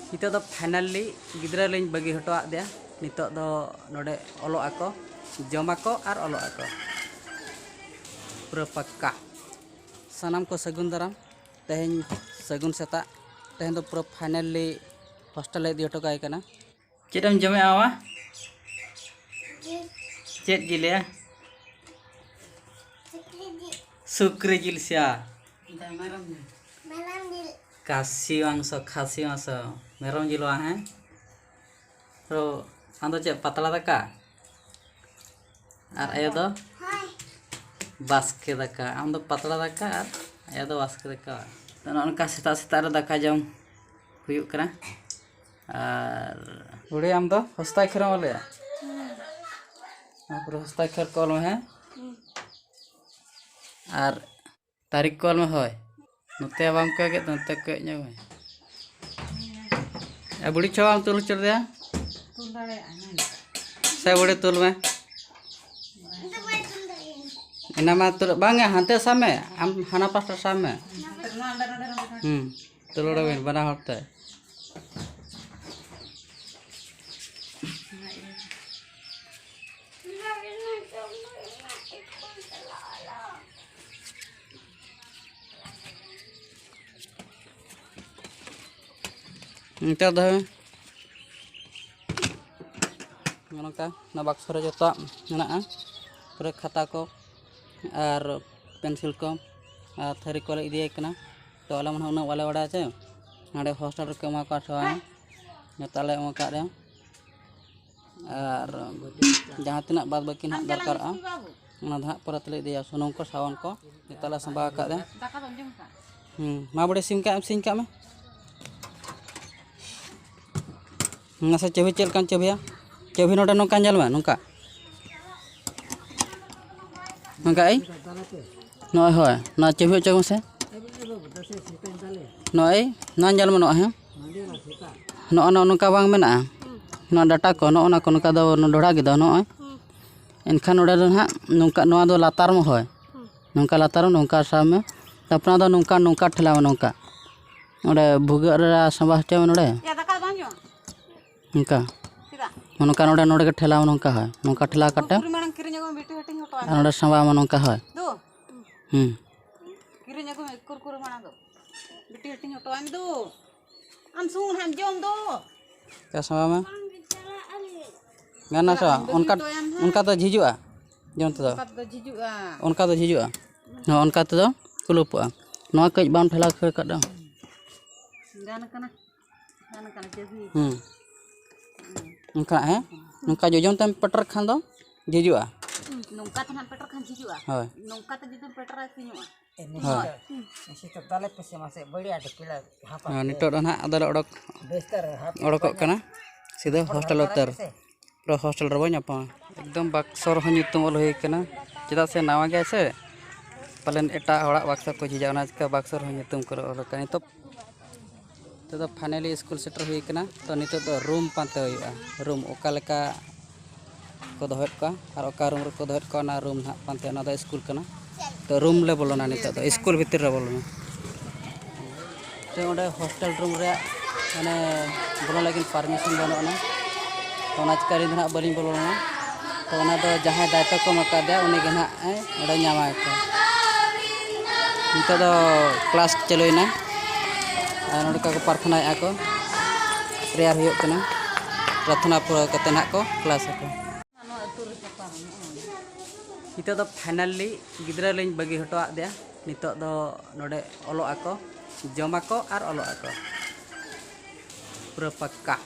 Nito do finally gidra lain bagi hoto dia. Nito do node olo ako, jom ako ar olo ako. Pura pakka. Sanam ko sagun daram. Tehn sagun seta. Tehn do pura finally hostel di hoto kai kana. Cedam jome awa? Ced gile ya? Sukri jil sia. Kasih wangso merom jilo ah ro ando cek patala daka ar ayo do baske daka ando patala daka ar ayo do baske daka dan onka seta daka jam huyuk kana ar budi am do hostai khira wale ya apro hostai khir kol me hai ar tarik kol me hoy note abang ke note ke nya hoy budi coba tul चल दिया saya boleh tul में nama tul bang ya hantar sama am hana pasta sama telur dawin bana hote Ntar dah, mana ka, na box sore joto, mana pura khata ko, ar pensil ko, ar thari ko idea kena, to alam mana wala wada aja, ada hostel ke mau ka soal, nyatale mau ka dia, ar jahat nak bad bakin hak darkar a, mana hak pura tele dia sunung ko sawan ko, nyatale sambal ka dia, ma boleh sim ka mah. Ngasa cebi cel kan cebi ya, cebi noda nongkan jalma nongka, nongka noy hoy, na cebi cel mase, noy, nan jalma noy ya, no nongka bang mena, no data ko no na ko nongka do doda gitu noy, enkan noda don ha, nongka no do latar mo hoy, nongka latar nongka sama, tapna do nongka thela nongka, noda buga ra sambah cel noda. Nongka, nongka noda ke thela nongka hai, nongka thela kate, noda sambal nongka hai. Ka sambal mah? Gana sa, onka to jijua, jom to. Onka to jijua, no onka to kulupa. No kaj bam thela ke kada. Gana kana cebi. Nongka nongka jojom tam peter khan do jijua nongka tan peter khan jijua hoy nongka ta jidum peter asinyua Situ tale pesi masih beli ada pila nito do na adala odok kana sida hostel utar pro hostel ro nyapa ekdom baksor ho nyutum ol hoy kana cheda se nawa ge se palen eta horak baksor ko jija ona ka baksor ho nyutum ko ol kana तो finally school shutter हुई कना तो नितो तो room पाते हुआ room ओका लेका को दोहत का और ओका रूम को दोहत का ना रूम ना पाते ना तो स्कूल कना तो रूम ले बोलो ना नितो तो स्कूल भीतर रे बोलो तो ओडे हॉस्टल रूम रे माने बोलो लेकिन परमिशन बनो ना तो ना चिकारी ना बलिंग बोलो ना तो ना तो जहां दायित्व को मका दे उनी के ना ओडे न्यामा को नितो तो क्लास चलोइना नोडे का प्रार्थना को प्रेयर हुई कना प्रार्थना पूरा कते ना को क्लास को नितो दो फाइनली गिद्रा लाइन बगी हटो दिया नितो दो नोडे ओलो ako जम ako ar ओलो ako पूरा पक्का।